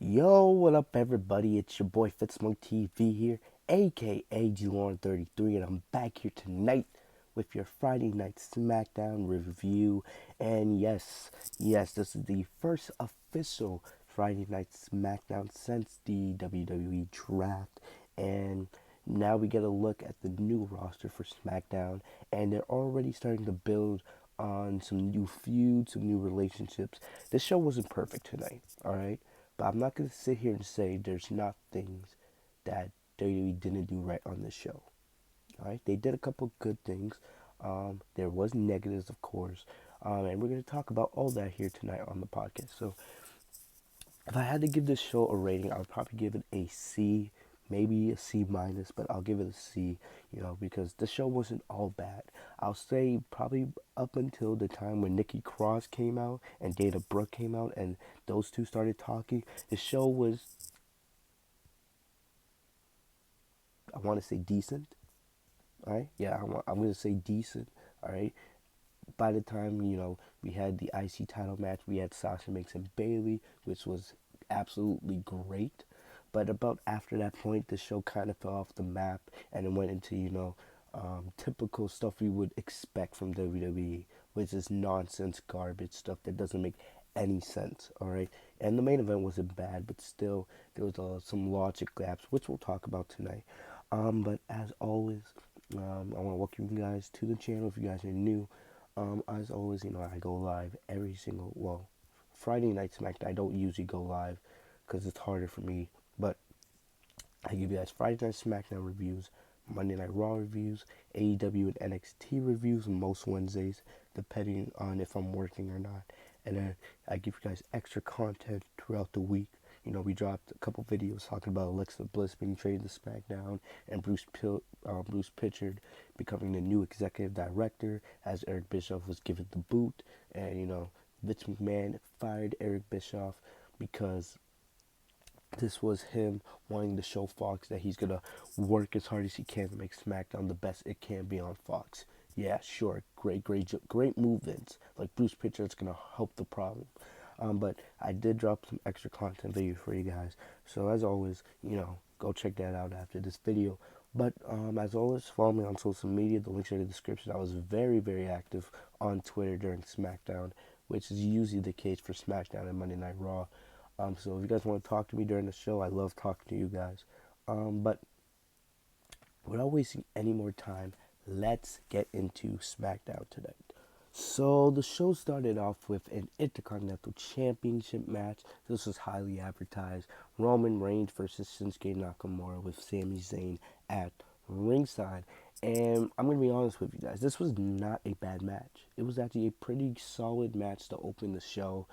Yo, what up, everybody? It's your boy Fitzmonk TV here, aka G-Lauren33, and I'm back here tonight with your Friday Night SmackDown review. And yes, this is the first official Friday Night SmackDown since the WWE draft. And now we get a look at the new roster for SmackDown, and they're already starting to build on some new feuds, some new relationships. This show wasn't perfect tonight, alright? But I'm not going to sit here and say there's not things that WWE didn't do right on this show. All right, they did a couple good things. There was negatives, of course, and we're going to talk about all that here tonight on the podcast. So, if I had to give this show a rating, I would probably give it a C, maybe a C minus, but I'll give it a C. Because the show wasn't all bad. I'll say probably up until the time when Nikki Cross came out and Dana Brooke came out, and those two started talking. The show was, I want to say, decent. All right, yeah, I'm gonna say decent. All right. By the time we had the IC title match, we had Sasha Banks and Bayley, which was absolutely great. But about after that point, the show kind of fell off the map, and it went into typical stuff we would expect from WWE, which is nonsense, garbage stuff that doesn't make any sense. All right, and the main event wasn't bad, but still there was some logic gaps, which we'll talk about tonight. But as always, I want to welcome you guys to the channel if you guys are new. As always, I go live every single, Friday Night SmackDown. I don't usually go live because it's harder for me, but I give you guys Friday Night SmackDown reviews, Monday Night Raw reviews, AEW and NXT reviews most Wednesdays, depending on if I'm working or not. And then I give you guys extra content throughout the week. We dropped a couple videos talking about Alexa Bliss being traded to SmackDown and Bruce Pritchard becoming the new executive director as Eric Bischoff was given the boot. And, Vince McMahon fired Eric Bischoff because this was him wanting to show Fox that he's gonna work as hard as he can to make SmackDown the best it can be on Fox. Yeah, sure, great move, Vince. Like Bruce Pritchard's gonna help the problem. But I did drop some extra content video for you guys. So as always, go check that out after this video. But as always, follow me on social media. The links are in the description. I was very, very active on Twitter during SmackDown, which is usually the case for SmackDown and Monday Night Raw. So if you guys want to talk to me during the show, I love talking to you guys. But without wasting any more time, let's get into SmackDown tonight. So the show started off with an Intercontinental Championship match. This was highly advertised. Roman Reigns versus Shinsuke Nakamura with Sami Zayn at ringside. And I'm going to be honest with you guys, this was not a bad match. It was actually a pretty solid match to open the show.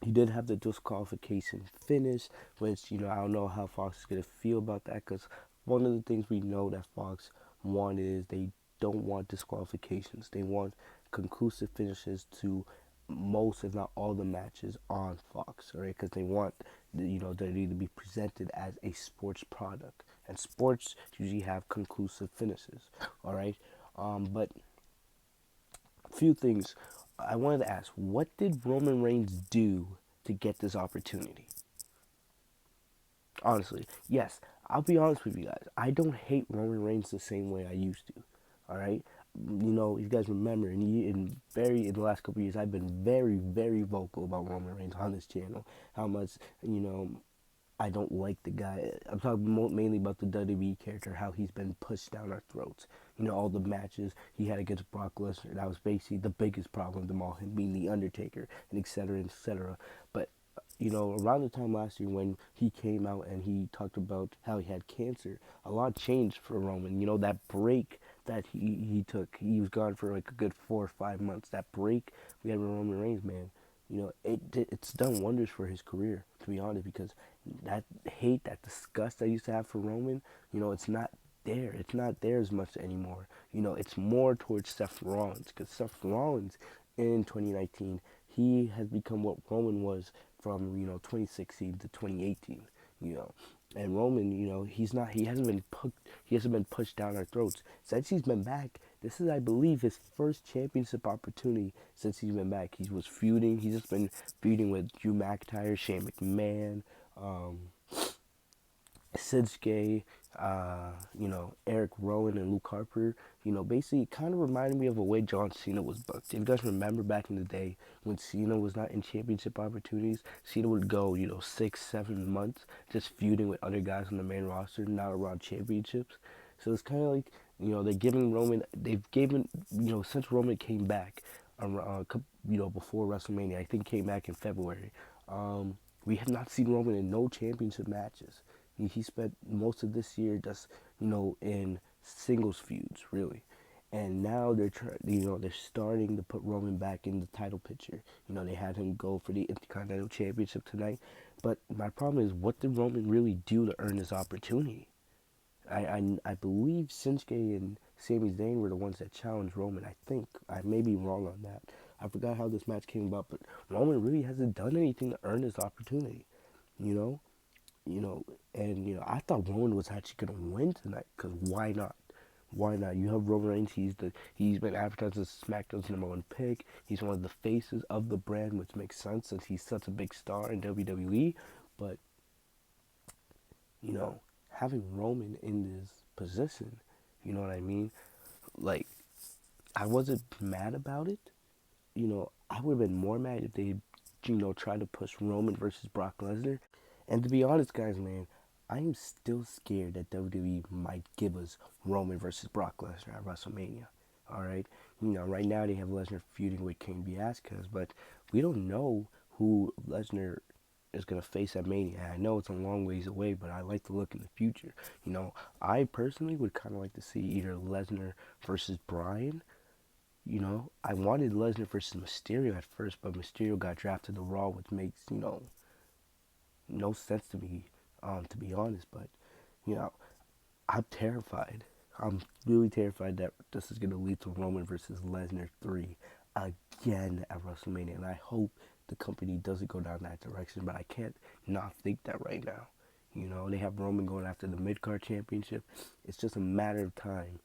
He did have the disqualification finish, which, I don't know how Fox is going to feel about that, because one of the things we know that Fox wanted is they don't want disqualifications. They want conclusive finishes to most, if not all, the matches on Fox, all right? Because they want, WWE to be presented as a sports product, and sports usually have conclusive finishes, all right? But a few things I wanted to ask: what did Roman Reigns do to get this opportunity? Honestly, yes, I'll be honest with you guys. I don't hate Roman Reigns the same way I used to. All right, you guys remember in the last couple of years, I've been very, very vocal about Roman Reigns on this channel. How much I don't like the guy. I'm talking mainly about the WWE character, how he's been pushed down our throats. All the matches he had against Brock Lesnar, that was basically the biggest problem of them all, him being The Undertaker, and et cetera, et cetera. But, around the time last year when he came out and he talked about how he had cancer, a lot changed for Roman. That break that he took, he was gone for like a good 4 or 5 months. That break we had with Roman Reigns, man, it's done wonders for his career, to be honest, because that hate, that disgust I used to have for Roman, it's not there. It's not there as much anymore. It's more towards Seth Rollins, because Seth Rollins in 2019, he has become what Roman was from, 2016 to 2018, And Roman, he hasn't been pushed down our throats. Since he's been back, This is, I believe, his first championship opportunity since he's been back. He was feuding. He's just been feuding with Drew McIntyre, Shane McMahon, Shinsuke, Eric Rowan and Luke Harper. Basically, it kind of reminded me of the way John Cena was booked. If you guys remember back in the day when Cena was not in championship opportunities, Cena would go, 6, 7 months just feuding with other guys on the main roster, not around championships. So it's kind of like, they're giving Roman, they've given, since Roman came back, before WrestleMania, I think came back in February, we have not seen Roman in no championship matches. He spent most of this year just, in singles feuds, really. And now they're starting to put Roman back in the title picture. They had him go for the Intercontinental Championship tonight. But my problem is, what did Roman really do to earn his opportunity? I believe Shinsuke and Sami Zayn were the ones that challenged Roman. I think. I may be wrong on that. I forgot how this match came about, but Roman really hasn't done anything to earn his opportunity. You know? I thought Roman was actually gonna win tonight, because why not? Why not? You have Roman Reigns. He's been advertised as SmackDown's #1 pick. He's one of the faces of the brand, which makes sense since he's such a big star in WWE. But having Roman in this position, you know what I mean? Like, I wasn't mad about it. I would have been more mad if they, tried to push Roman versus Brock Lesnar. And to be honest, guys, man, I'm still scared that WWE might give us Roman versus Brock Lesnar at WrestleMania. All right, right now they have Lesnar feuding with King Biascas, but we don't know who Lesnar is gonna face at Mania. I know it's a long ways away, but I like to look in the future. I personally would kind of like to see either Lesnar versus Bryan. I wanted Lesnar versus Mysterio at first, but Mysterio got drafted to Raw, which makes no sense to me, to be honest. But you know, I'm terrified. I'm really terrified that this is going to lead to Roman versus Lesnar 3 again at WrestleMania, and I hope the company doesn't go down that direction. But I can't not think that right now. They have Roman going after the mid-card championship. It's just a matter of time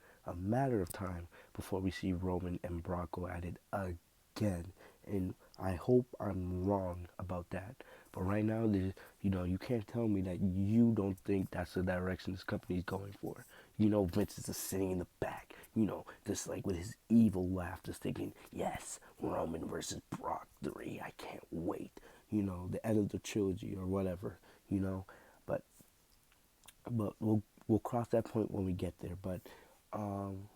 before we see Roman and Brock go at it again. And I hope I'm wrong about that. But right now, you can't tell me that you don't think that's the direction this company is going for. Vince is just sitting in the back, just like with his evil laugh, just thinking, yes, Roman versus Brock 3, I can't wait. The end of the trilogy or whatever, But we'll cross that point when we get there. But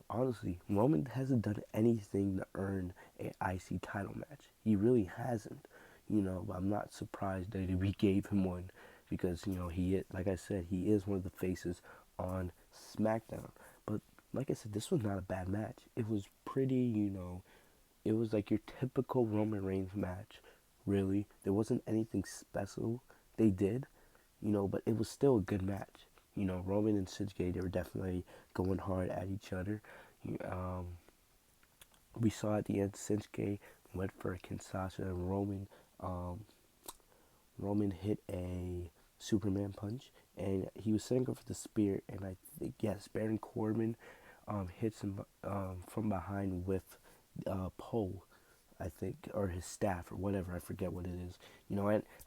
honestly, Roman hasn't done anything to earn an IC title match. He really hasn't. But I'm not surprised that we gave him one because, like I said, he is one of the faces on SmackDown. But like I said, this was not a bad match. It was pretty, it was like your typical Roman Reigns match, really. There wasn't anything special they did, but it was still a good match. Roman and Shinsuke, they were definitely going hard at each other. We saw at the end, Shinsuke went for a SASHA, and Roman hit a Superman punch, and he was setting up for the spear, and I think, yes, Baron Corbin hits him from behind with a pole, I think, or his staff, or whatever, I forget what it is.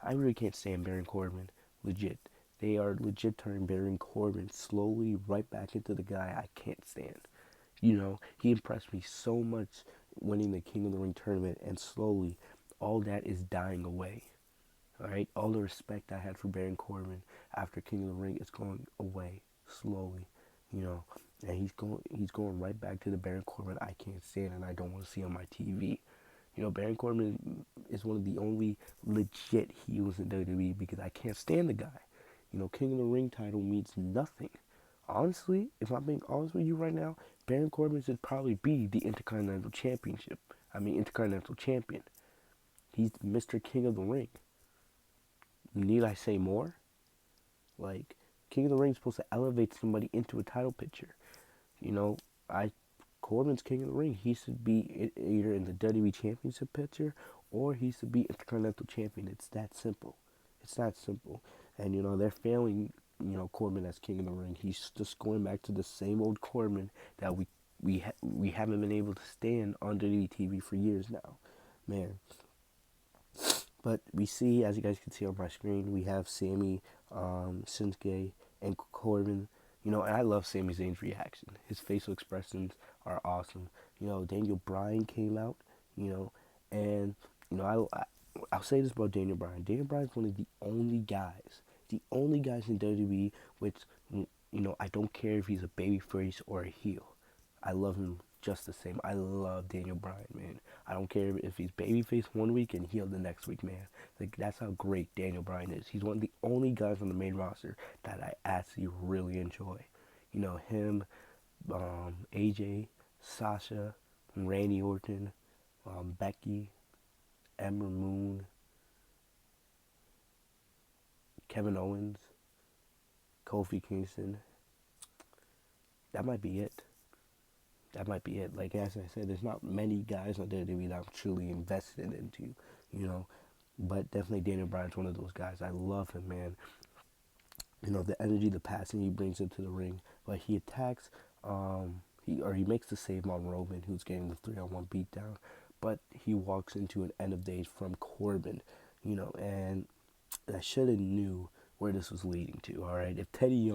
I really can't stand Baron Corbin, legit. They are legit turning Baron Corbin slowly right back into the guy I can't stand. He impressed me so much winning the King of the Ring tournament, and slowly all that is dying away. Alright? All the respect I had for Baron Corbin after King of the Ring is going away slowly. And he's going right back to the Baron Corbin I can't stand and I don't want to see on my TV. Baron Corbin is one of the only legit heels in WWE because I can't stand the guy. King of the Ring title means nothing. Honestly, if I'm being honest with you right now, Baron Corbin should probably be the Intercontinental Champion. He's Mr. King of the Ring. Need I say more? Like, King of the Ring is supposed to elevate somebody into a title picture. Corbin's King of the Ring. He should be either in the WWE Championship picture or he should be Intercontinental Champion. It's that simple. And, they're failing, Corbin as King of the Ring. He's just going back to the same old Corbin that we, we haven't been able to stand on WWE TV for years now, man. But we see, as you guys can see on my screen, we have Sammy, Shinsuke, and Corbin. And I love Sami Zayn's reaction. His facial expressions are awesome. Daniel Bryan came out, and I'll say this about Daniel Bryan. Daniel Bryan's one of the only guys in WWE which, I don't care if he's a babyface or a heel. I love him just the same. I love Daniel Bryan, man. I don't care if he's babyface one week and heel the next week, man. Like, that's how great Daniel Bryan is. He's one of the only guys on the main roster that I actually really enjoy. Him, AJ, Sasha, Randy Orton, Becky, Ember Moon, Kevin Owens, Kofi Kingston. That might be it. Like, as I said, there's not many guys on WWE that I'm truly invested into, But definitely Daniel Bryan's one of those guys. I love him, man. The energy, the passing he brings into the ring. But he attacks, he makes the save on Roman, who's getting the 3-on-1 beatdown. But he walks into an end of days from Corbin, and I should have knew where this was leading to. All right, if Teddy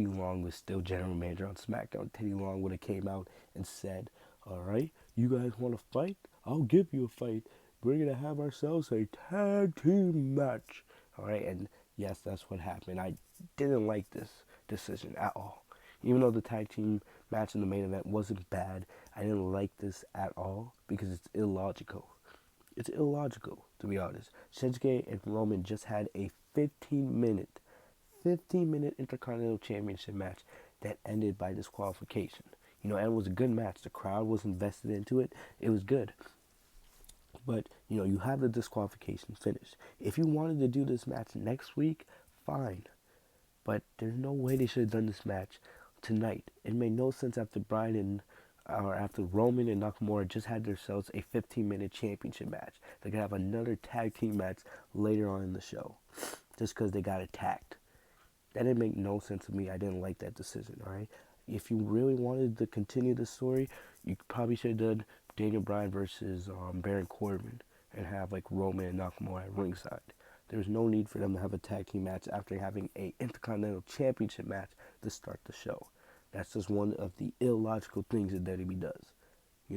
Long was still general manager on SmackDown, Teddy Long would have came out and said, all right, you guys want to fight? I'll give you a fight. We're going to have ourselves a tag team match. All right, and yes, that's what happened. I didn't like this decision at all. Even though the tag team match in the main event wasn't bad, I didn't like this at all because it's illogical. It's illogical, to be honest. Shinsuke and Roman just had a 15-minute Intercontinental Championship match that ended by disqualification. And it was a good match. The crowd was invested into it. It was good. But, you have the disqualification finish. If you wanted to do this match next week, fine. But there's no way they should have done this match tonight. It made no sense after after Roman and Nakamura just had themselves a 15-minute championship match. They could have another tag team match later on in the show, just because they got attacked. That didn't make no sense to me. I didn't like that decision, all right? If you really wanted to continue the story, you probably should have done Daniel Bryan versus Baron Corbin and have, like, Roman and Nakamura at ringside. There's no need for them to have a tag team match after having a Intercontinental Championship match to start the show. That's just one of the illogical things that WWE does, I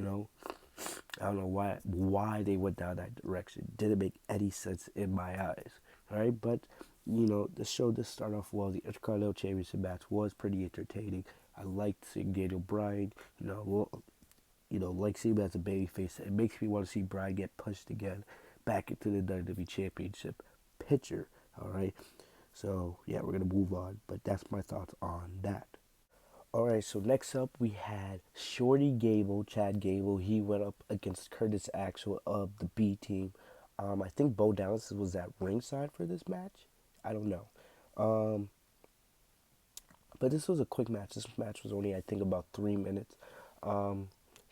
don't know why they went down that direction. Didn't make any sense in my eyes, all right? But, the show did start off well. The Intercontinental Championship match was pretty entertaining. I liked seeing Daniel Bryan, like seeing him as a babyface. It makes me want to see Bryan get pushed again back into the WWE Championship picture, all right? So, yeah, we're going to move on. But that's my thoughts on that. All right, so next up we had Shorty Gable, Chad Gable. He went up against Curtis Axel of the B Team. I think Bo Dallas was at ringside for this match. I don't know. But this was a quick match. This match was only, I think, about 3 minutes.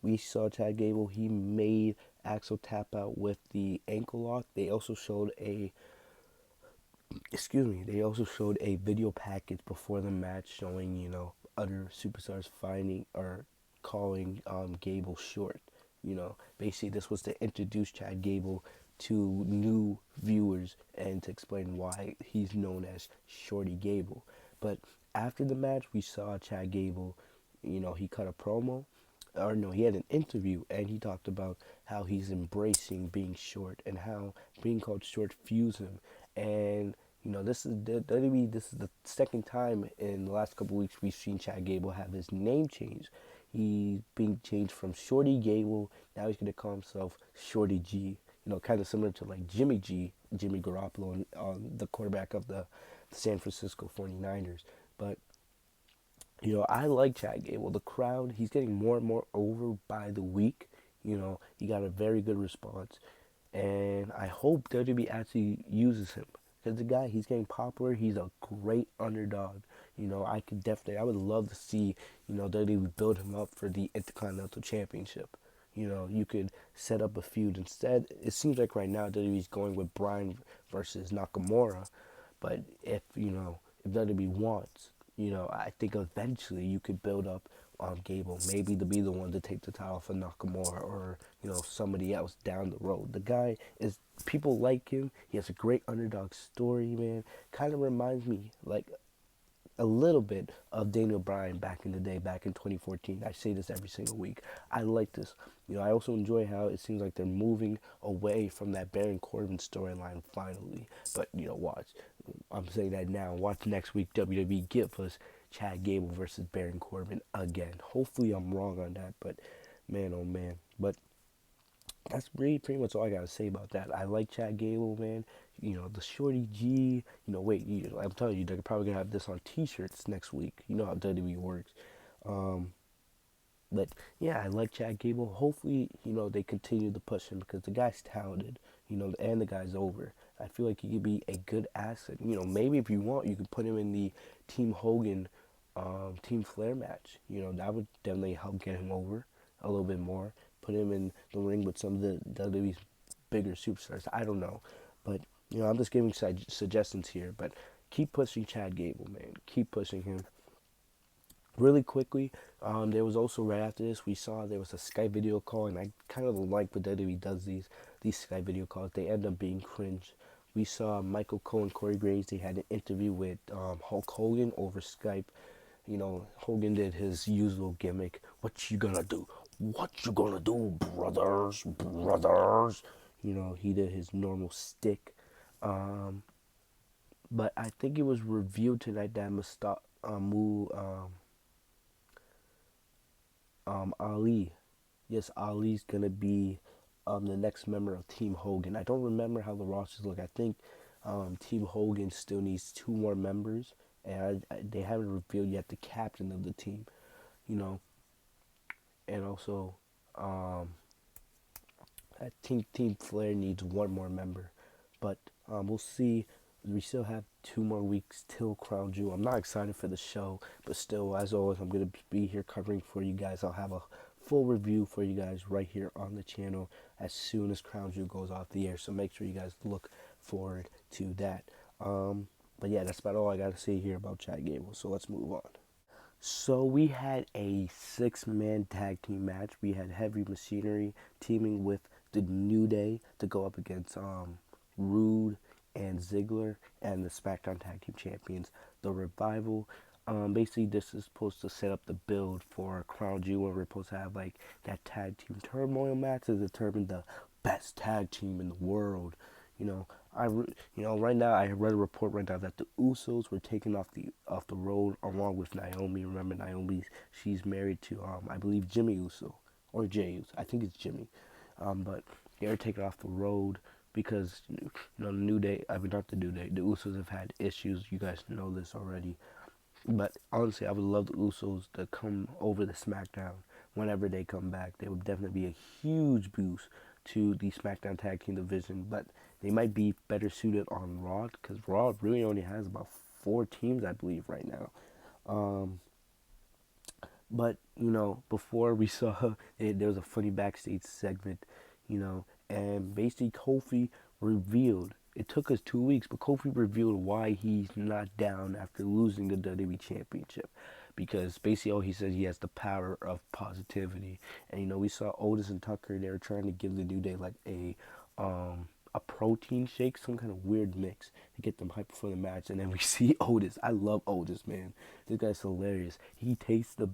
We saw Chad Gable. He made Axel tap out with the ankle lock. They also showed a video package before the match showing, other superstars finding or calling Gable short. Basically this was to introduce Chad Gable to new viewers and to explain why he's known as Shorty Gable. But after the match, we saw Chad Gable, he cut a promo, or no, he had an interview, and he talked about how he's embracing being short and how being called short fuels him. And this is the second time in the last couple weeks we've seen Chad Gable have his name changed. He's being changed from Shorty Gable. Now he's going to call himself Shorty G. Kind of similar to like Jimmy Garoppolo, the quarterback of the San Francisco 49ers. But, I like Chad Gable. The crowd, he's getting more and more over by the week. He got a very good response. And I hope WWE actually uses him. Because the guy, he's getting popular. He's a great underdog. I would love to see, WWE build him up for the Intercontinental Championship. You could set up a feud. Instead, it seems like right now WWE's going with Bryan versus Nakamura. But if WWE wants, I think eventually you could build up Gable, maybe to be the one to take the title for Nakamura or somebody else down the road. The guy is people like him. He has a great underdog story, man. Kind of reminds me like a little bit of Daniel Bryan back in the day, back in 2014. I say this every single week. I like this. I also enjoy how it seems like they're moving away from that Baron Corbin storyline finally. But, watch. I'm saying that now. Watch next week WWE give us Chad Gable versus Baron Corbin again. Hopefully I'm wrong on that, but man, oh man. But that's pretty much all I gotta say about that. I like Chad Gable, man. The Shorty G. Wait, I'm telling you, they're probably gonna have this on T-shirts next week. You know how WWE works. But yeah, I like Chad Gable. Hopefully, they continue to push him because the guy's talented. And the guy's over. I feel like he could be a good asset. Maybe if you want, you could put him in the Team Hogan, Team Flair match. That would definitely help get him over a little bit more. Put him in the ring with some of the WWE's bigger superstars. I don't know, but I'm just giving suggestions here. But keep pushing Chad Gable, man. Keep pushing him. Really quickly, there was also right after this, we saw there was a Skype video call, and I kind of like when WWE does these Skype video calls. They end up being cringe. We saw Michael Cole and Corey Graves. They had an interview with Hulk Hogan over Skype. Hogan did his usual gimmick. What you gonna do? What you gonna do, brothers? Brothers? He did his normal stick. But I think it was revealed tonight that Ali. Yes, Ali's gonna be the next member of Team Hogan. I don't remember how the rosters look. I think Team Hogan still needs 2 more members, and they haven't revealed yet the captain of the team. And also I think Team Flair needs 1 more member, but we'll see. We still have 2 more weeks till Crown Jewel. I'm not excited for the show, but still, as always, I'm going to be here covering for you guys. I'll have a full review for you guys right here on the channel as soon as Crown Jewel goes off the air, so make sure you guys look forward to that. But yeah, that's about all I got to say here about Chad Gable, so let's move on. So we had a 6-man tag team match. We had Heavy Machinery teaming with the New Day to go up against Rude and Ziggler and the SmackDown Tag Team Champions, The Revival. Basically, this is supposed to set up the build for Crown Jewel, where we're supposed to have like that tag team turmoil match to determine the best tag team in the world. Right now I read a report right now that the Usos were taken off the road along with Naomi. Remember, Naomi, she's married to I believe Jimmy Uso or Jey Uso. I think it's Jimmy. But they're taken off the road because the New Day. I mean, not the New Day. The Usos have had issues. You guys know this already. But honestly, I would love the Usos to come over to SmackDown whenever they come back. They would definitely be a huge boost to the SmackDown Tag Team division. But they might be better suited on Raw because Raw really only has about 4 teams, I believe, right now. But before we saw there was a funny backstage segment, and basically Kofi revealed. It took us 2 weeks, but Kofi revealed why he's not down after losing the WWE Championship. Because basically all he says, he has the power of positivity. And we saw Otis and Tucker, they were trying to give the New Day like a protein shake, some kind of weird mix to get them hyped for the match. And then we see Otis. I love Otis, man. This guy's hilarious. He tastes the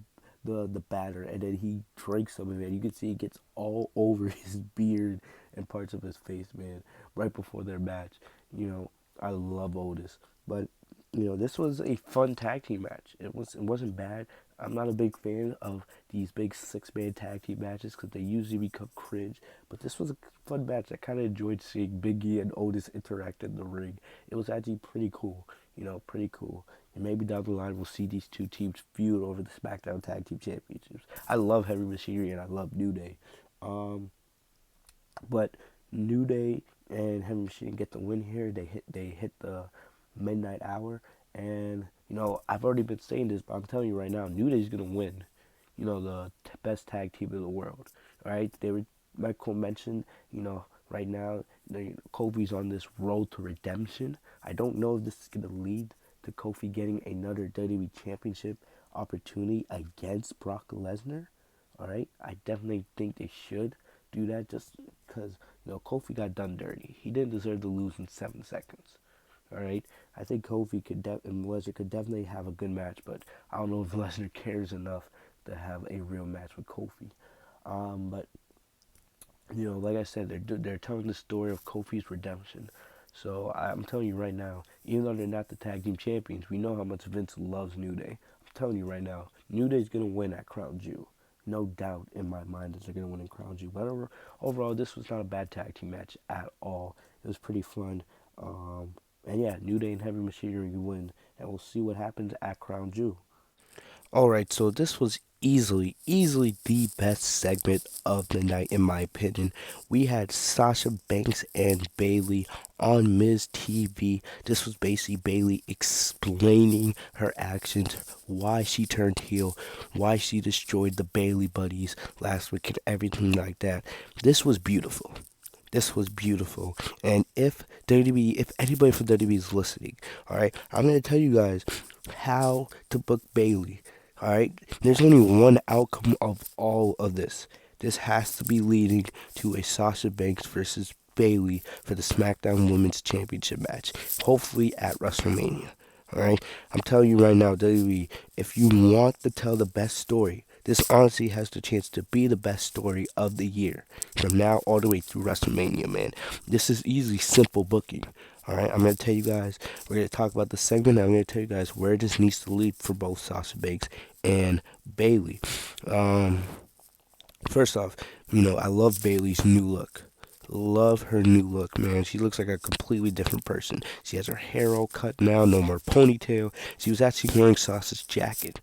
batter and then he drinks some of it. You can see it gets all over his beard and parts of his face, man, right before their match. I love Otis. But this was a fun tag team match. It wasn't bad. I'm not a big fan of these big 6-man tag team matches because they usually become cringe. But this was a fun match. I kind of enjoyed seeing Big E and Otis interact in the ring. It was actually pretty cool. Pretty cool. And maybe down the line we'll see these 2 teams feud over the SmackDown Tag Team Championships. I love Heavy Machinery and I love New Day. But New Day and Heavy Machinery get the win here. They hit the midnight hour. And, I've already been saying this, but I'm telling you right now, New Day's going to win, the best tag team in the world, right? Michael mentioned, right now, Kofi's on this road to redemption. I don't know if this is going to lead to Kofi getting another WWE Championship. opportunity against Brock Lesnar, all right, I definitely think they should do that just because, Kofi got done dirty. He didn't deserve to lose in 7 seconds. All right, I think Kofi and Lesnar could definitely have a good match, but I don't know if Lesnar cares enough to have a real match with Kofi. But like I said, they're telling the story of Kofi's redemption. So I'm telling you right now, even though they're not the tag team champions, we know how much Vince loves New Day. I'm telling you right now, New Day's gonna win at Crown Jewel. No doubt in my mind that they're gonna win in Crown Jewel. But overall, this was not a bad tag team match at all. It was pretty fun. And yeah, New Day and Heavy Machinery win, and we'll see what happens at Crown Jewel. Alright, so this was easily the best segment of the night, in my opinion. We had Sasha Banks and Bayley on Miz TV. This was basically Bayley explaining her actions, why she turned heel, why she destroyed the Bayley buddies last week, and everything like that. This was beautiful. This was beautiful. And if anybody from WWE is listening, all right, I'm gonna tell you guys how to book Bayley. All right, there's only one outcome of all of this. This has to be leading to a Sasha Banks versus Bayley for the SmackDown Women's Championship match, hopefully at WrestleMania. All right, I'm telling you right now, WWE, if you want to tell the best story, this honestly has the chance to be the best story of the year from now all the way through WrestleMania, man. This is easily simple booking. All right, I'm going to tell you guys, we're going to talk about the segment. I'm going to tell you guys where this needs to lead for both Sasha Banks and Bayley. First off, I love Bayley's new look. Love her new look, man. She looks like a completely different person. She has her hair all cut now, no more ponytail. She was actually wearing Sasha's jacket.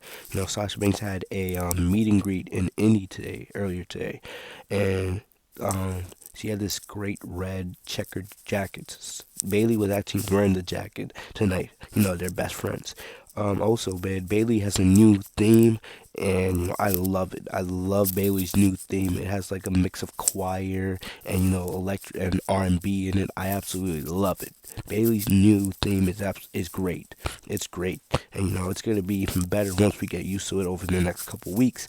Sasha Banks had a meet and greet in Indy earlier today, and she had this great red checkered jacket. Bayley was actually wearing the jacket tonight. They're best friends. Also, man, Bayley has a new theme, and I love it. I love Bayley's new theme. It has like a mix of choir and electric and R&B in it. I absolutely love it. Bayley's new theme is great. It's great, and it's gonna be even better once we get used to it over the next couple weeks.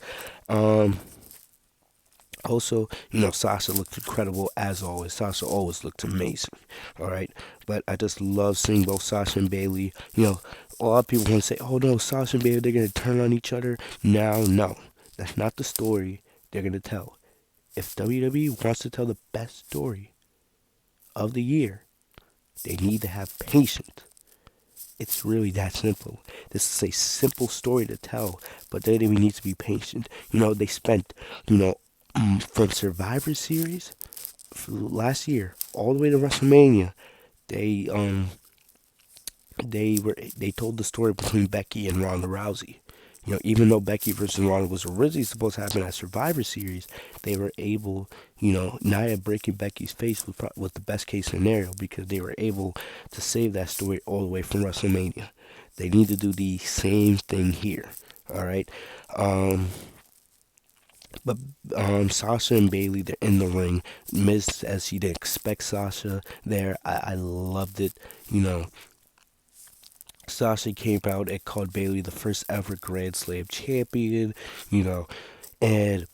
Also, Sasha looked incredible as always. Sasha always looked amazing. All right, but I just love seeing both Sasha and Bayley. A lot of people want to say, "Oh no, Sasha and Bayley, they're gonna turn on each other." Now, no, that's not the story they're gonna tell. If WWE wants to tell the best story of the year, they need to have patience. It's really that simple. This is a simple story to tell, but WWE needs to be patient. They spent, from Survivor Series last year all the way to WrestleMania, they told the story between Becky and Ronda Rousey. Even though Becky versus Ronda was originally supposed to happen at Survivor Series, they were able, Nia breaking Becky's face was the best case scenario because they were able to save that story all the way from WrestleMania. They need to do the same thing here. All right. But Sasha and Bayley, they're in the ring. Miz says he didn't expect Sasha there. I loved it. Sasha came out and called Bayley the first ever Grand Slam champion, and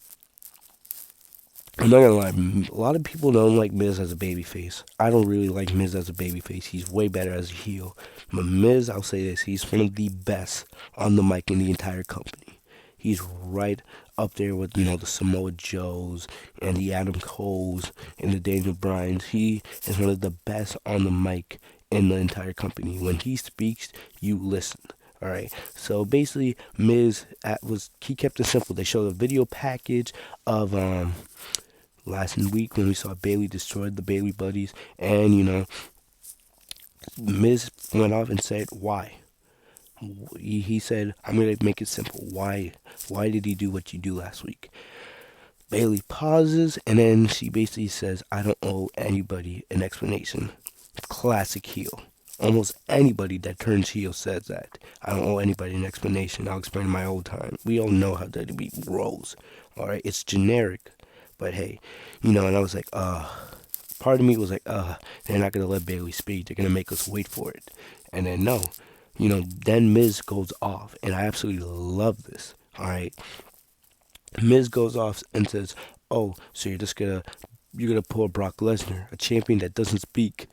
I'm not gonna lie, a lot of people don't like Miz as a babyface. I don't really like Miz as a babyface. He's way better as a heel. But Miz, I'll say this, he's one of the best on the mic in the entire company. He's right up there with, the Samoa Joes and the Adam Coles and the Daniel Bryans. He is one of the best on the mic in the entire company. When he speaks, you listen. All right. So basically, Miz he kept it simple. They showed a video package of last week when we saw Bayley destroyed the Bayley buddies, and Miz went off and said why. He said, "I'm gonna make it simple. Why did he do what you do last week?" Bayley pauses, and then she basically says, "I don't owe anybody an explanation." Classic heel. Almost anybody that turns heel says that. I don't owe anybody an explanation. I'll explain in my own time. We all know how WWE rolls. Alright, it's generic. But hey, and I was like, part of me was like, they're not gonna let Bayley speak. They're gonna make us wait for it. And then no. then Miz goes off, and I absolutely love this. All right, Miz goes off and says, "Oh, so you're gonna pull Brock Lesnar, a champion that doesn't speak."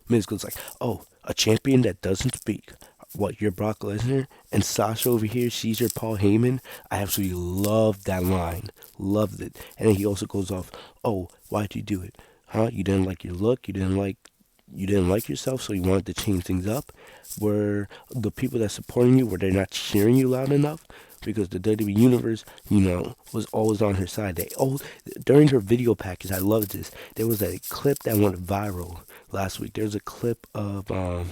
Miz goes like, "Oh, a champion that doesn't speak. What, you're Brock Lesnar? And Sasha over here, she's your Paul Heyman?" I absolutely loved that line. Loved it. And then he also goes off, "Oh, why'd you do it? Huh? You didn't like your look? You didn't like yourself, so you wanted to change things up? Were the people that supporting you, were they not cheering you loud enough?" Because the WWE Universe, was always on her side. During her video package, I loved this. There was a clip that went viral last week. There's a clip of a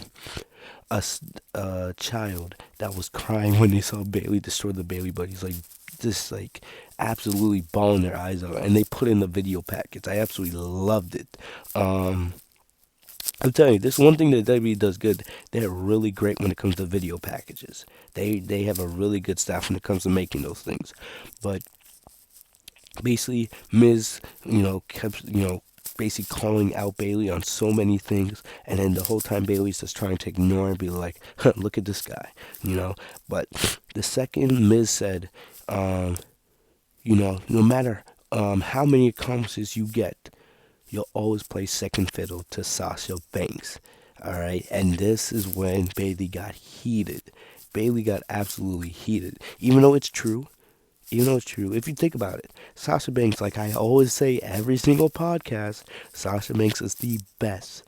child that was crying when they saw Bayley destroy the Bayley buddies, like just like absolutely bawling their eyes out, and they put in the video package. I absolutely loved it. I'm telling you, this one thing that WWE does good. They're really great when it comes to video packages. They have a really good staff when it comes to making those things. But basically, Miz, kept, basically calling out Bayley on so many things, and then the whole time Bayley's just trying to ignore and be like, huh, "Look at this guy." But the second Miz said, no matter how many accomplishments you get, you'll always play second fiddle to Sasha Banks. All right, and this is when Bayley got heated. Bayley got absolutely heated, even though it's true. Even though it's true, if you think about it, Sasha Banks, like I always say every single podcast, Sasha Banks is the best,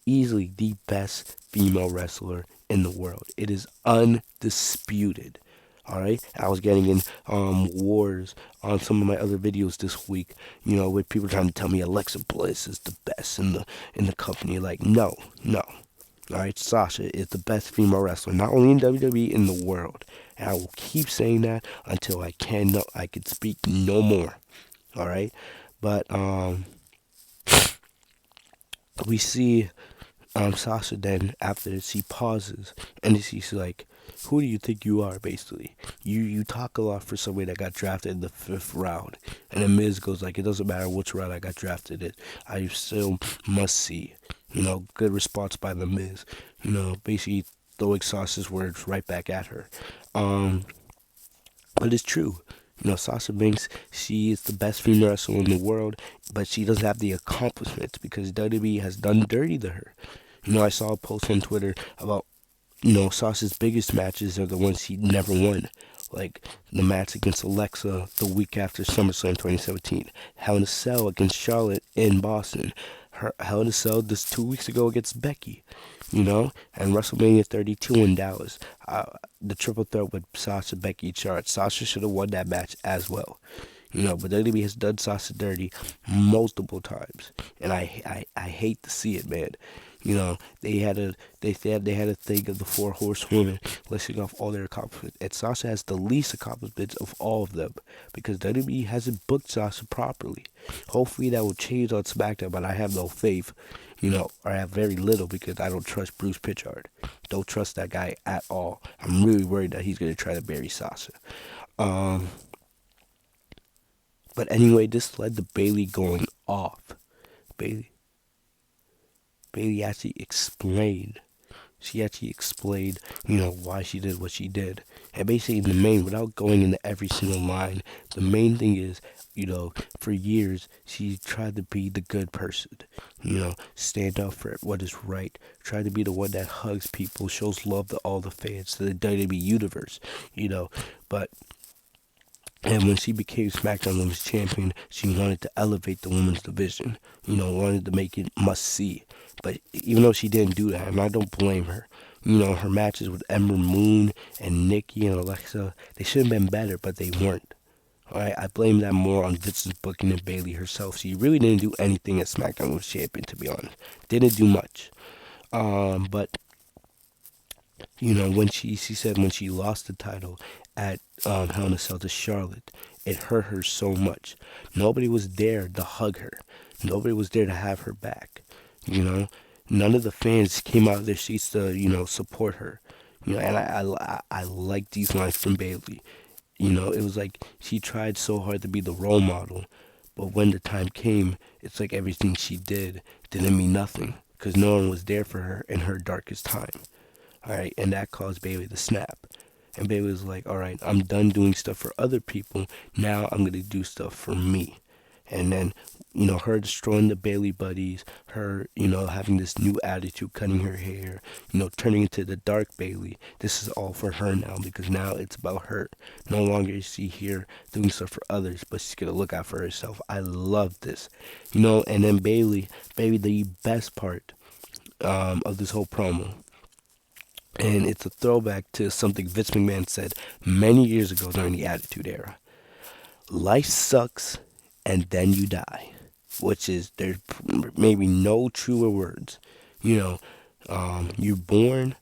easily the best female wrestler in the world. It is undisputed. All right, I was getting in wars on some of my other videos this week. With people trying to tell me Alexa Bliss is the best in the company. Like, no, no. All right, Sasha is the best female wrestler, not only in WWE, in the world. And I will keep saying that until I could speak no more. All right, but we see Sasha then after she pauses and she's like, "Who do you think you are?" Basically, you talk a lot for somebody that got drafted in the 5th round, and then Miz goes like, "It doesn't matter which round I got drafted in. I still must see." Good response by the Miz. Basically throwing Sasha's words right back at her. But it's true. Sasha Banks, she is the best female wrestler in the world, but she doesn't have the accomplishments because WWE has done dirty to her. I saw a post on Twitter about, Sasha's biggest matches are the ones she never won. Like the match against Alexa the week after SummerSlam 2017. Hell in a Cell against Charlotte in Boston. Her Hell in a Cell just 2 weeks ago against Becky. And WrestleMania 32 in Dallas. The triple threat with Sasha, Becky, and Charlotte. Sasha should have won that match as well. But WWE has done Sasha dirty multiple times, and I hate to see it, man. They had a thing of the 4 horsewomen listing off all their accomplishments, and Sasha has the least accomplishments of all of them because WWE hasn't booked Sasha properly. Hopefully that will change on SmackDown, but I have no faith. Or I have very little because I don't trust Bruce Pritchard. Don't trust that guy at all. I'm really worried that he's gonna try to bury Sasha. But anyway, this led to Bayley going off. Bayley actually explained. She actually explained, why she did what she did. And basically, in the main, without going into every single line, the main thing is, for years, she tried to be the good person. Stand up for what is right. Try to be the one that hugs people, shows love to all the fans, to the WWE Universe. But and when she became SmackDown Women's Champion, she wanted to elevate the women's division. Wanted to make it must see. But even though she didn't do that, and I don't blame her, her matches with Ember Moon and Nikki and Alexa, they should have been better, but they weren't. Alright, I blame that more on Vince's booking and Bayley herself. She really didn't do anything as SmackDown Women's Champion, to be honest. Didn't do much. But when she said when she lost the title at Hell in a Cell to Charlotte, it hurt her so much. Nobody was there to hug her. Nobody was there to have her back. None of the fans came out of their seats to support her. And I like these lines from Bayley. It was like she tried so hard to be the role model, but when the time came, it's like everything she did didn't mean nothing because no one was there for her in her darkest time. All right, and that caused Bayley to snap. And Bayley was like, all right, I'm done doing stuff for other people. Now I'm going to do stuff for me. And then, her destroying the Bayley buddies, her, having this new attitude, cutting her hair, turning into the dark Bayley. This is all for her now because now it's about her. No longer is she here doing stuff for others, but she's going to look out for herself. I love this. And then Bayley, the best part of this whole promo. And it's a throwback to something Vince McMahon said many years ago during the Attitude Era. Life sucks and then you die. Which is, there's maybe no truer words. You're born,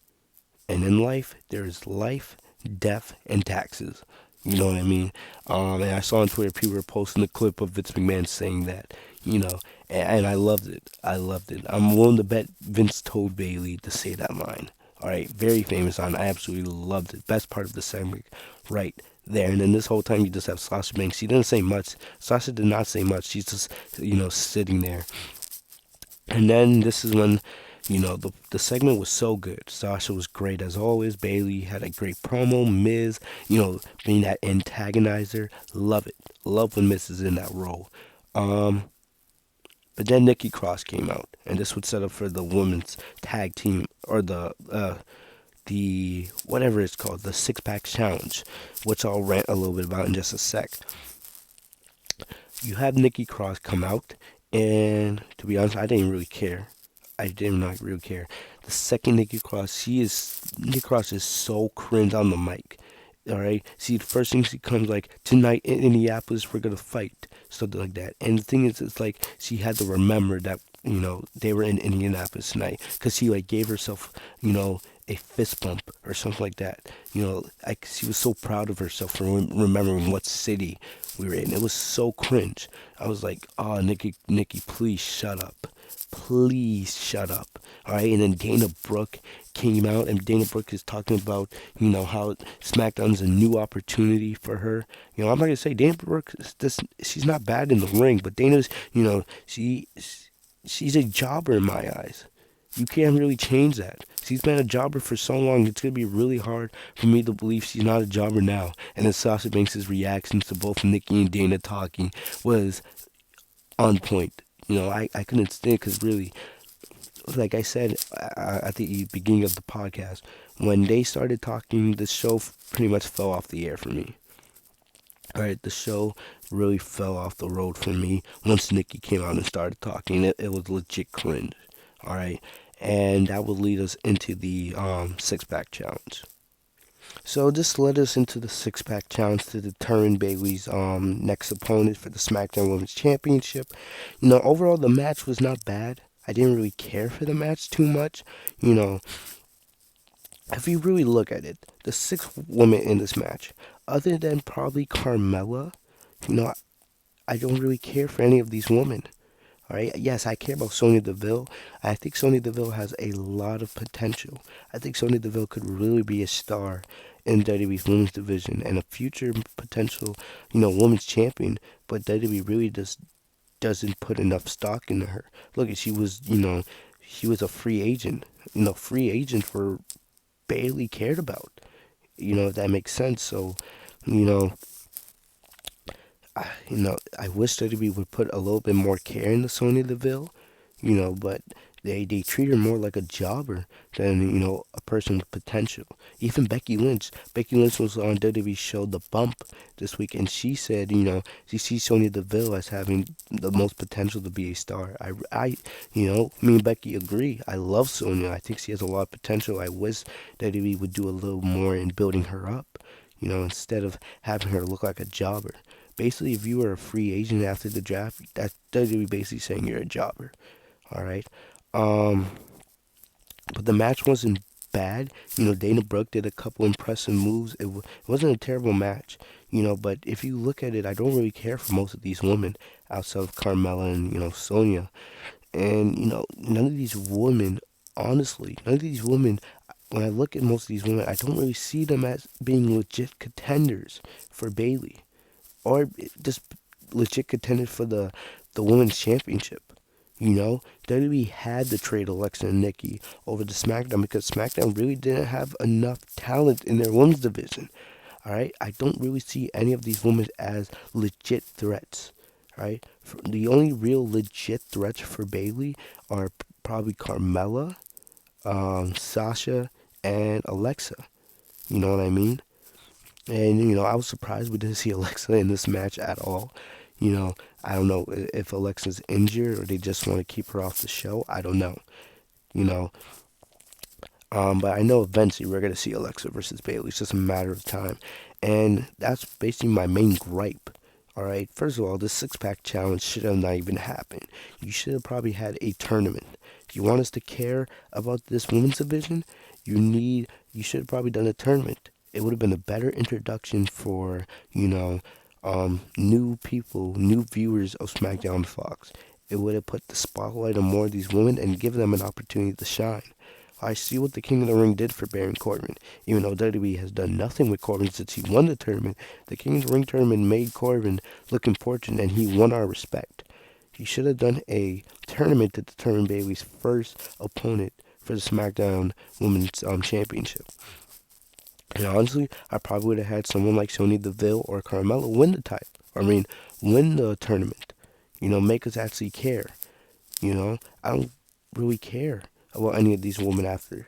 and in life, there's life, death, and taxes. You know what I mean? And I saw on Twitter people were posting a clip of Vince McMahon saying that, and I loved it. I loved it. I'm willing to bet Vince told Bayley to say that line. All right, very famous line. I absolutely loved it. Best part of the segment, right there. And then this whole time you just have Sasha Banks. She didn't say much. Sasha did not say much. She's just, sitting there. And then this is when, the segment was so good. Sasha was great as always. Bayley had a great promo. Miz, being that antagonizer. Love it. Love when Miz is in that role. But then Nikki Cross came out, and this would set up for the women's tag team, or the whatever it's called, the six-pack challenge, which I'll rant a little bit about in just a sec. You have Nikki Cross come out, and to be honest, I didn't really care. I did not really care. The second Nikki Cross is so cringe on the mic. All right. See, the first thing she comes like, tonight in Indianapolis, we're gonna fight, something like that. And the thing is, it's like she had to remember that they were in Indianapolis tonight, because she like gave herself a fist bump or something like that. Like she was so proud of herself for remembering what city we were in. It was so cringe. I was like, oh, Nikki, please shut up. Please shut up. All right. And then Dana Brooke came out, and Dana Brooke is talking about, how SmackDown's a new opportunity for her. I'm not going to say Dana Brooke, she's not bad in the ring, but Dana's, she's a jobber in my eyes. You can't really change that. She's been a jobber for so long, it's going to be really hard for me to believe she's not a jobber now. And then Sasha Banks' reactions to both Nikki and Dana talking was on point. I couldn't stand, because really, like I said at the beginning of the podcast, when they started talking, the show pretty much fell off the air for me. All right, the show really fell off the road for me once Nikki came out and started talking. It was legit cringe. All right, and that would lead us into the six-pack challenge. So this led us into the six-pack challenge to determine Bayley's next opponent for the SmackDown Women's Championship. Overall the match was not bad. I didn't really care for the match too much. If you really look at it, the 6 women in this match, other than probably Carmella, I don't really care for any of these women. All right. Yes, I care about Sonya Deville. I think Sonya Deville has a lot of potential. I think Sonya Deville could really be a star in WWE's women's division and a future potential, women's champion. But WWE really just doesn't put enough stock into her. Look, she was a free agent. Free agent for Bayley cared about. If that makes sense. So, I wish WWE would put a little bit more care into Sonya Deville, but they treat her more like a jobber than, a person with potential. Even Becky Lynch. Becky Lynch was on WWE's show The Bump this week, and she said, she sees Sonya Deville as having the most potential to be a star. Me and Becky agree. I love Sonya. I think she has a lot of potential. I wish WWE would do a little more in building her up, instead of having her look like a jobber. Basically, if you were a free agent after the draft, that's WWE basically saying you're a jobber. All right. But the match wasn't bad. Dana Brooke did a couple impressive moves. It wasn't a terrible match. But if you look at it, I don't really care for most of these women outside of Carmella and, Sonya. And, none of these women, honestly, when I look at most of these women, I don't really see them as being legit contenders for Bayley. Or just legit contenders for the women's championship. You know, WWE had to trade Alexa and Nikki over to SmackDown because SmackDown really didn't have enough talent in their women's division. All right, I don't really see any of these women as legit threats. All right, the only real legit threats for Bayley are probably Carmella, Sasha, and Alexa. You know what I mean? And I was surprised we didn't see Alexa in this match at all. You know, I don't know if Alexa's injured or they just want to keep her off the show. I don't know. You know, but I know eventually we're gonna see Alexa versus Bayley. It's just a matter of time, and that's basically my main gripe. All right. First of all, this six-pack challenge should have not even happened. You should have probably had a tournament. If you want us to care about this women's division, you should have probably done a tournament. It would have been a better introduction for new people, new viewers of SmackDown Fox. It would have put the spotlight on more of these women and given them an opportunity to shine. I see what the King of the Ring did for Baron Corbin. Even though WWE has done nothing with Corbin since he won the tournament, the King of the Ring tournament made Corbin look important and he won our respect. He should have done a tournament to determine Bayley's first opponent for the SmackDown Women's Championship. And honestly, I probably would have had someone like Sonya Deville or Carmella win the title. Win the tournament. Make us actually care. I don't really care about any of these women after.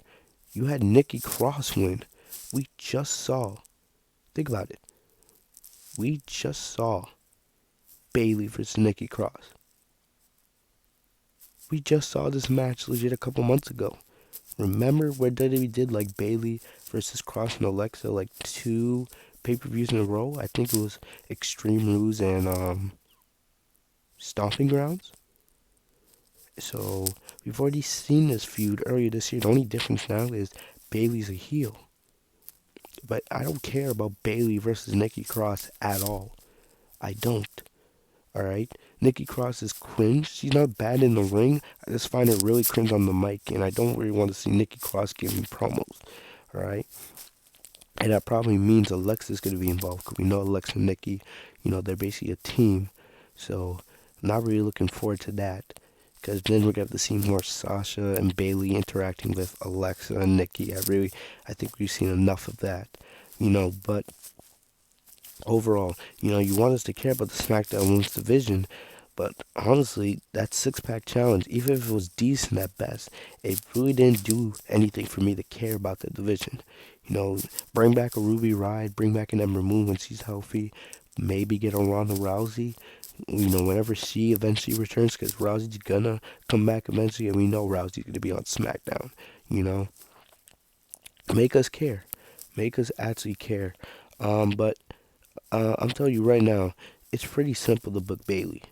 You had Nikki Cross win. We just saw. Think about it. We just saw Bayley versus Nikki Cross. We just saw this match legit a couple months ago. Remember where WWE did like Bayley versus Cross and Alexa like 2 pay-per-views in a row? I think it was Extreme Rules and Stomping Grounds. So we've already seen this feud earlier this year. The only difference now is Bayley's a heel. But I don't care about Bayley versus Nikki Cross at all. I don't. Alright? Nikki Cross is cringe. She's not bad in the ring. I just find her really cringe on the mic, and I don't really want to see Nikki Cross giving promos. Alright? And that probably means Alexa's going to be involved, because we know Alexa and Nikki, they're basically a team. So, I'm not really looking forward to that, because then we're going to see more Sasha and Bayley interacting with Alexa and Nikki. I think we've seen enough of that. But overall, you want us to care about the SmackDown Women's division, but honestly, that six-pack challenge, even if it was decent at best, it really didn't do anything for me to care about the division. Bring back a Ruby Riott, bring back an Ember Moon when she's healthy, maybe get on Ronda Rousey, whenever she eventually returns, because Rousey's gonna come back eventually, and we know Rousey's gonna be on SmackDown, Make us care. Make us actually care. But I'm telling you right now, it's pretty simple to book Bayley.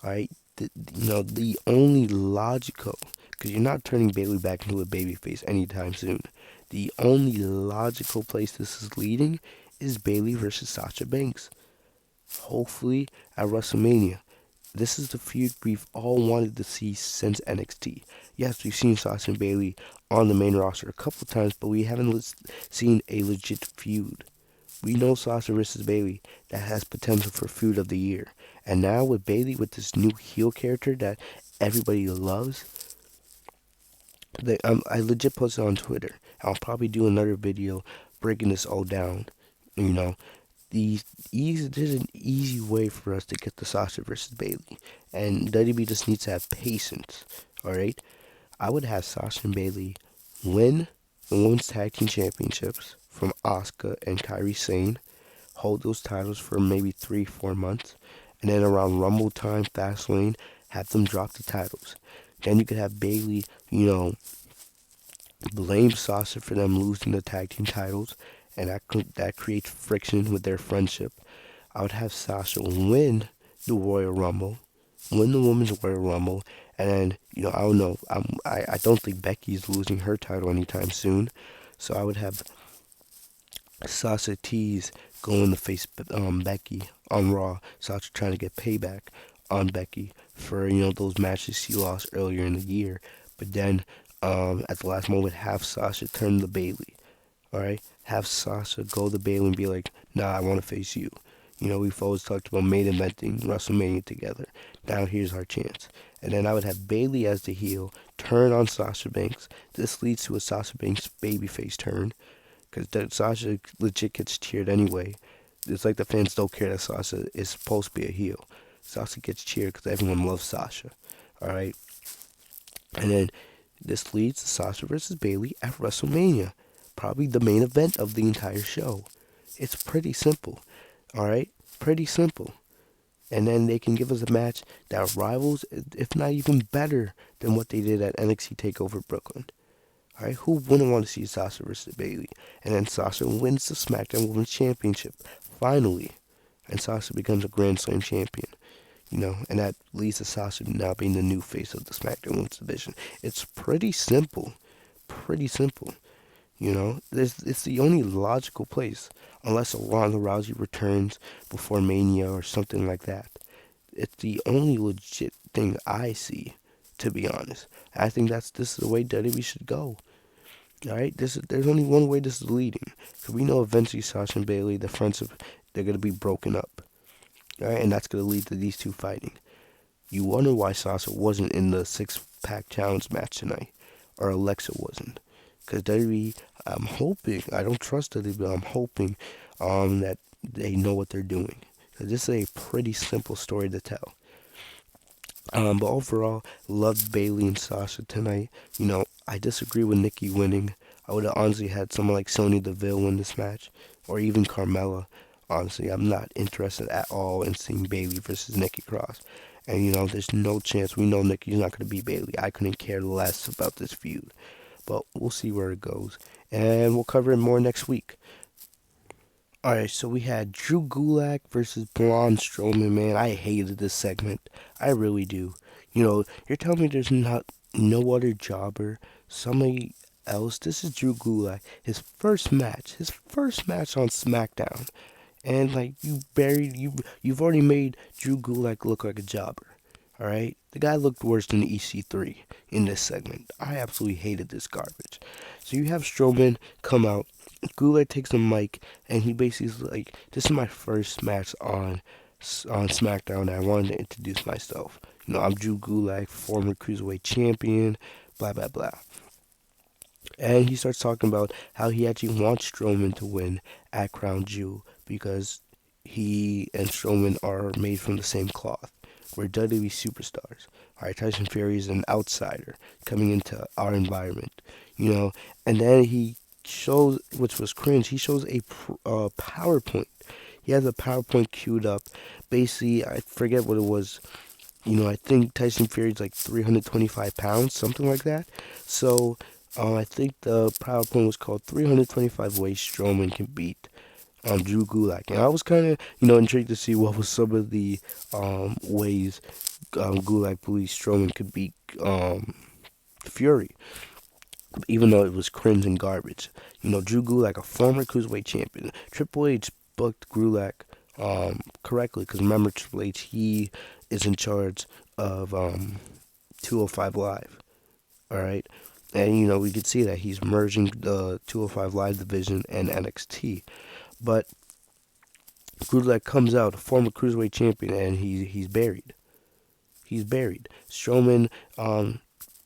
Alright? The only logical, because you're not turning Bayley back into a babyface anytime soon. The only logical place this is leading is Bayley versus Sasha Banks. Hopefully at WrestleMania. This is the feud we've all wanted to see since NXT. Yes, we've seen Sasha and Bayley on the main roster a couple times, but we haven't seen a legit feud. We know Sasha versus Bayley that has potential for feud of the year. And now with Bayley, with this new heel character that everybody loves, I legit posted on Twitter. I'll probably do another video breaking this all down. There's an easy way for us to get the Sasha versus Bayley, and WWE just needs to have patience. All right, I would have Sasha and Bayley win the Women's Tag Team Championships from Asuka and Kairi Sane, hold those titles for maybe 3-4 months, and then around Rumble time, Fastlane, have them drop the titles. Then you could have Bayley, blame Sasha for them losing the tag team titles, and that creates friction with their friendship. I would have Sasha win the Royal Rumble, win the Women's Royal Rumble, and then I don't know. I don't think Becky's losing her title anytime soon, so I would have Sasha tease going to face Becky on Raw. Sasha trying to get payback on Becky for those matches she lost earlier in the year, but then at the last moment have Sasha turn the Bayley. Alright? Have Sasha go to Bayley and be like, nah, I want to face you. You know, we've always talked about main eventing WrestleMania together. Now here's our chance. And then I would have Bayley as the heel, turn on Sasha Banks. This leads to a Sasha Banks babyface turn, because Sasha legit gets cheered anyway. It's like the fans don't care that Sasha is supposed to be a heel. Sasha gets cheered because everyone loves Sasha. All right, and then this leads to Sasha versus Bayley at WrestleMania, probably the main event of the entire show. It's pretty simple. All right, pretty simple. And then they can give us a match that rivals, if not even better, than what they did at NXT Takeover Brooklyn. All right, who wouldn't want to see Sasha versus Bayley? And then Sasha wins the SmackDown Women's Championship finally, and Sasha becomes a Grand Slam champion. You know, and that leads to Sasha now being the new face of the SmackDown Women's division. It's pretty simple, pretty simple. You know, it's the only logical place, unless Ronda Rousey returns before Mania or something like that. It's the only legit thing I see, to be honest. I think this is the way WWE should go. All right, there's only one way this is leading. Cause we know eventually Sasha and Bayley, they're gonna be broken up. All right, and that's gonna lead to these two fighting. You wonder why Sasha wasn't in the six-pack challenge match tonight, or Alexa wasn't. Because WWE, I'm hoping, I don't trust WWE, but I'm hoping that they know what they're doing. Because this is a pretty simple story to tell. But overall, loved Bayley and Sasha tonight. You know, I disagree with Nikki winning. I would have honestly had someone like Sonya Deville win this match, or even Carmella. Honestly, I'm not interested at all in seeing Bayley versus Nikki Cross. And you know, there's no chance. We know Nikki's not going to beat Bayley. I couldn't care less about this feud. But we'll see where it goes. And we'll cover it more next week. Alright, so we had Drew Gulak versus Braun Strowman, man. I hated this segment. I really do. You know, you're telling me there's not no other jobber, somebody else. This is Drew Gulak. His first match on SmackDown. And like you've already made Drew Gulak look like a jobber. Alright? The guy looked worse than EC3 in this segment. I absolutely hated this garbage. So you have Strowman come out. Gulak takes the mic and he basically is like, "This is my first match on SmackDown. And I wanted to introduce myself. You know, I'm Drew Gulak, former Cruiserweight champion, blah, blah, blah." And he starts talking about how he actually wants Strowman to win at Crown Jewel because he and Strowman are made from the same cloth. We're WWE superstars. Alright, Tyson Fury is an outsider coming into our environment, you know. And then he shows, which was cringe, he shows a PowerPoint. He has a PowerPoint queued up. Basically, I forget what it was. You know, I think Tyson Fury's like 325 pounds, something like that. So, I think the PowerPoint was called 325 Ways Strowman Can Beat Drew Gulak. And I was kind of, you know, intrigued to see what was some of the ways Gulak believes Strowman could beat Fury, even though it was cringe and garbage. You know, Drew Gulak, a former Cruiserweight champion. Triple H booked Gulak correctly, because remember, Triple H, he is in charge of 205 Live. Alright? And, you know, we could see that he's merging the 205 Live division and NXT. But Gulak comes out, a former Cruiserweight champion, and he's buried. He's buried. Strowman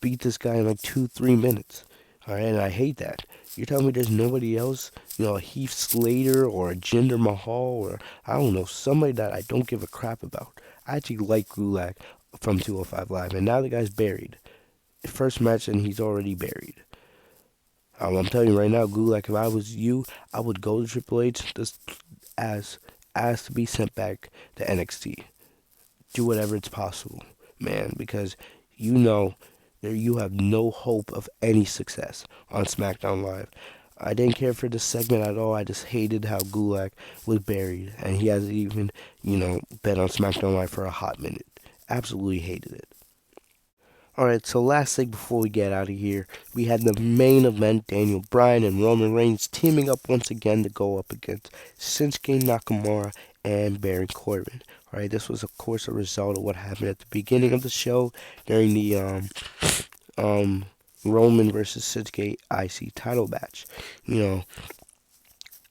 beat this guy in like 2-3 minutes. Alright, and I hate that. You're telling me there's nobody else, you know, a Heath Slater or a Jinder Mahal or, I don't know, somebody that I don't give a crap about. I actually like Gulak from 205 Live, and now the guy's buried. First match and he's already buried. I'm telling you right now, Gulak, if I was you, I would go to Triple H just ask to be sent back to NXT. Do whatever it's possible, man, because you know that you have no hope of any success on SmackDown Live. I didn't care for this segment at all. I just hated how Gulak was buried, and he hasn't even, you know, been on SmackDown Live for a hot minute. Absolutely hated it. Alright, so last thing before we get out of here, we had the main event, Daniel Bryan and Roman Reigns teaming up once again to go up against Shinsuke Nakamura and Baron Corbin. Alright, this was of course a result of what happened at the beginning of the show during the Roman versus Shinsuke IC title match. You know,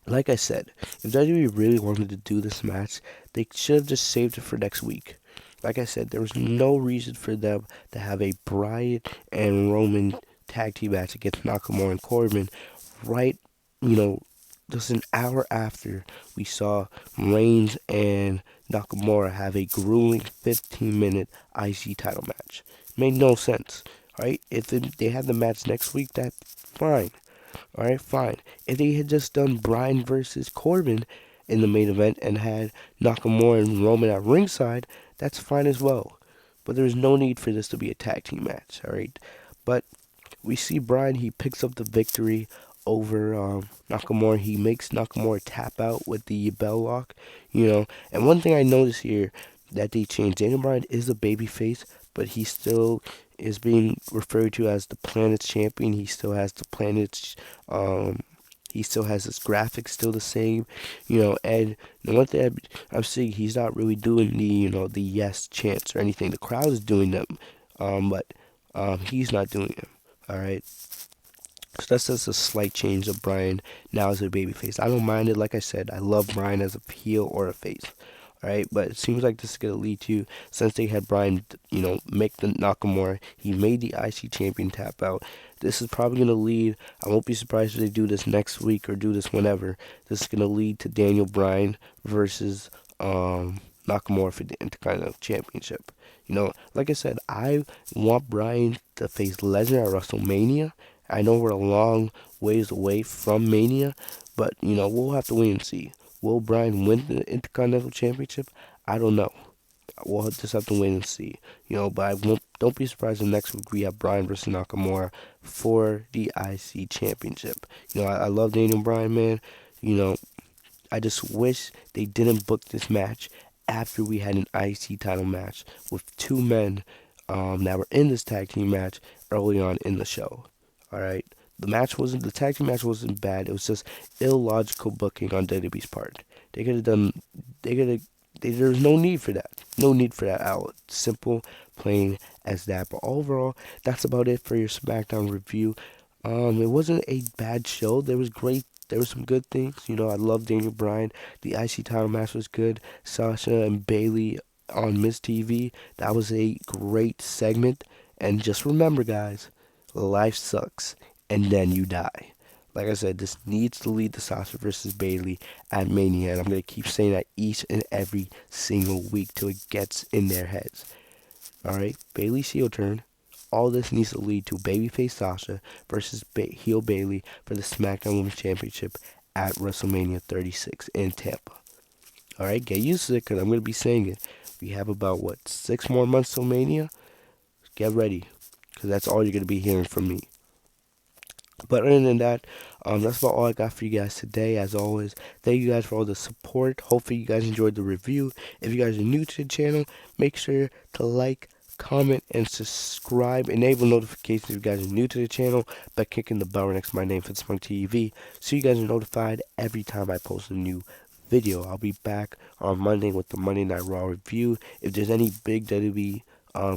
Like I said, if WWE really wanted to do this match, they should have just saved it for next week. Like I said, there was no reason for them to have a Bryan and Roman tag team match against Nakamura and Corbin right, you know, just an hour after we saw Reigns and Nakamura have a grueling 15-minute IC title match. Made no sense, right? If they had the match next week, that's fine. All right, fine. If they had just done Bryan versus Corbin in the main event and had Nakamura and Roman at ringside, that's fine as well. But there's no need for this to be a tag team match, all right? But we see Bryan, he picks up the victory over Nakamura. He makes Nakamura tap out with the bell lock, you know. And one thing I noticed here that they changed, Daniel Bryan is a babyface, but he still is being referred to as the planet's champion. He still has the planet's, he still has his graphics still the same, you know. And the one thing I'm seeing, he's not really doing the, you know, the yes chants or anything. The crowd is doing them, but he's not doing them. All right. So that's just a slight change of Bryan now as a babyface. I don't mind it. Like I said, I love Bryan as a heel or a face. All right, but it seems like this is gonna lead to, since they had Bryan, you know, make the Nakamura. He made the IC champion tap out. This is probably gonna lead. I won't be surprised if they do this next week or do this whenever. This is gonna lead to Daniel Bryan versus Nakamura for the Intercontinental Championship. You know, like I said, I want Bryan to face Lesnar at WrestleMania. I know we're a long ways away from Mania, but you know, we'll have to wait and see. Will Bryan win the Intercontinental Championship? I don't know. We'll just have to wait and see. You know, but don't be surprised if next week we have Bryan versus Nakamura for the IC Championship. You know, I love Daniel Bryan, man. You know, I just wish they didn't book this match after we had an IC title match with two men that were in this tag team match early on in the show. All right, the tag team match wasn't bad. It was just illogical booking on WWE's part. They could have done, they could have. There's no need for that. No need for that out. Simple, plain as that. But overall, that's about it for your SmackDown review. It wasn't a bad show. There were some good things. You know, I love Daniel Bryan. The IC title match was good. Sasha and Bayley on Miz TV. That was a great segment. And just remember, guys, life sucks, and then you die. Like I said, this needs to lead to Sasha versus Bayley at Mania, and I'm going to keep saying that each and every single week till it gets in their heads. Alright, Bayley's heel turn. All this needs to lead to babyface Sasha versus heel Bayley for the SmackDown Women's Championship at WrestleMania 36 in Tampa. Alright, get used to it, because I'm going to be saying it. We have about, 6 more months till Mania? Get ready, because that's all you're going to be hearing from me. But other than that, that's about all I got for you guys today. As always, thank you guys for all the support. Hopefully you guys enjoyed the review. If you guys are new to the channel, make sure to like, comment, and subscribe. Enable notifications if you guys are new to the channel by clicking the bell next to my name, Fitzmonk TV, so you guys are notified every time I post a new video. I'll be back on Monday with the Monday Night Raw review. If there's any big WWE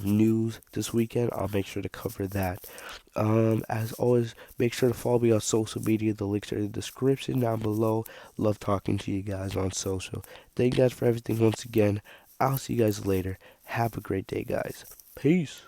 news this weekend, I'll make sure to cover that. As always, make sure to follow me on social media. The links are in the description down below. Love talking to you guys on social. Thank you guys for everything once again. I'll see you guys later. Have a great day, guys. Peace.